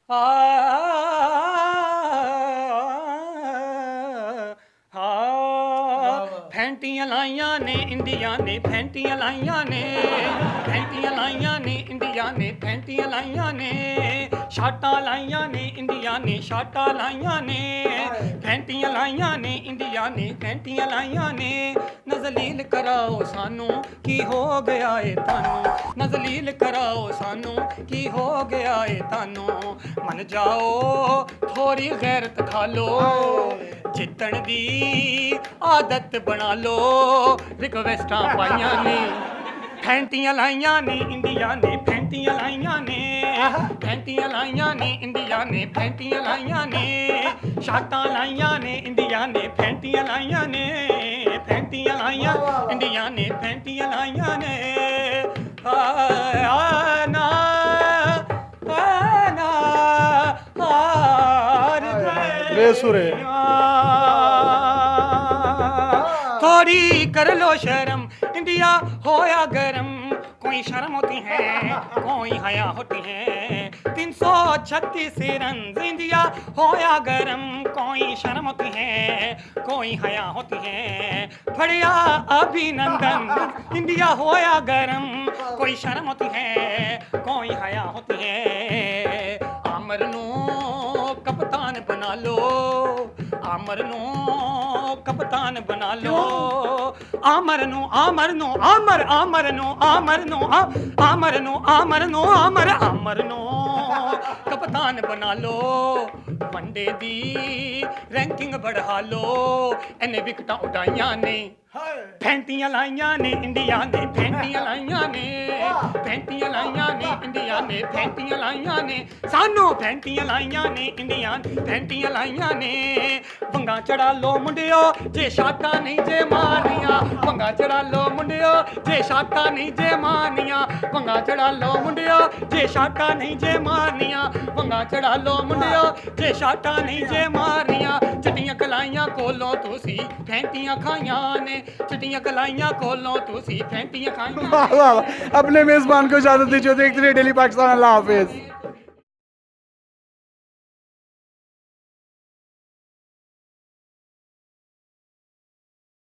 ਆ ਫੈਂਟੀਆਂ ਲਾਈਆਂ ਨੇ ਇੰਡੀਆ ਨੇ ਫੈਂਟੀਆਂ ਲਾਈਆਂ ਨੇ ਫੈਂਟੀਆਂ ਲਾਈਆਂ ਨੇ ਇੰਡੀਆ ਨੇ ਫੈਂਟੀਆਂ ਲਾਈਆਂ ਨੇ ਸ਼ਾਟਾਂ ਲਾਈਆਂ ਨੇ ਇੰਡੀਆ ਨੇ ਸ਼ਾਟਾਂ ਲਾਈਆਂ ਨੇ ਫੈਂਟੀਆਂ ਲਾਈਆਂ ਨੇ ਇੰਡੀਆ ਨੇ ਫੈਂਟੀਆਂ ਲਾਈਆਂ ਨੇ ਨਜ਼ਲੀਲ ਕਰਾਓ ਸਾਨੂੰ ਕੀ ਹੋ ਗਿਆ ਏ ਤੁਹਾਨੂੰ ਨਜ਼ਲੀਲ ਕਰਾਓ ਸਾਨੂੰ ਕੀ ਹੋ ਗਿਆ ਏ ਤੁਹਾਨੂੰ ਮੰਨ ਜਾਓ ਥੋੜੀ ਗੈਰਤ ਖਾ ਲੋ ਜਿੱਤਣ ਦੀ ਆਦਤ ਬਣਾ ਲੋ ਰਿਕਵੈਸਟਾਂ ਪਾਈਆਂ ਨੇ ਫੈਂਟੀਆਂ ਲਾਈਆਂ ਨੇ ਇੰਡੀਆ ਨੇ ਫੈਂਟੀਆਂ ਲਾਈਆਂ ਨੇ ਫੈਂਟੀਆਂ ਲਾਈਆਂ ਨੇ ਇੰਡੀਆ ਨੇ ਫੈਂਟੀਆਂ ਲਾਈਆਂ ਨੇ ਸ਼ਾਟਾਂ ਲਾਈਆਂ ਨੇ ਇੰਡੀਆ ਨੇ ਫੈਂਟੀਆਂ ਲਾਈਆਂ ਨੇ ਫੈਂਟੀਆਂ ਲਾਈਆਂ ਇੰਡੀਆ ਨੇ ਫੈਂਟੀਆਂ ਲਾਈਆਂ ਨੇ ਨਾ ਬੇਸੁਰੇ थोड़ी कर लो शर्म इंडिया होया गरम कोई शर्म होती है कोई हया होती है 336 रन इंडिया होया गरम कोई शर्म होती है कोई हया होती है फड़िया अभिनंदन इंडिया होया गरम कोई शर्म होती है कोई हया होती है आमर नू कप्तान बना लो आमर नू कप्तान बना लो आमर नो आमर नो आमर आमर नो आमर नो आमर नो आमर नो आमर आमर नो कप्तान बना लो वनडे दी रैंकिंग बढ़ा लो इन्हें विकटां उड़ाइयां ने फैंटियां लाइयां ने इंडिया ने फैंटियां लाइयां ने फैंटियां लाइयां ने इंडिया ने फैंटियां लाइयां ने सानू फैंटियां लाइयां ने इंडिया फैंटियां लाइयां ने भंगा चढ़ा लो मुंडियो जे शाटा नहीं जे मारनियां भंगा चढ़ा लो मुंडियो जे शाटा नहीं जे मारनियां भंगा चढ़ा लो मुंडियो जे शाटा नहीं जे मारनियां भंगा चढ़ा लो मुंडियो जे शाटा नहीं जे मारनियां चटियां कलाइयां कोलों तुसी फैंटियां खाइयां ने चटियां कलाइयां कोलों तुसी फैंटियां खाइयां वाह वाह, अपने मेजबान को इजाजत दीजिए। देखते रहिए डेली पाकिस्तान। अल्लाह हाफिज।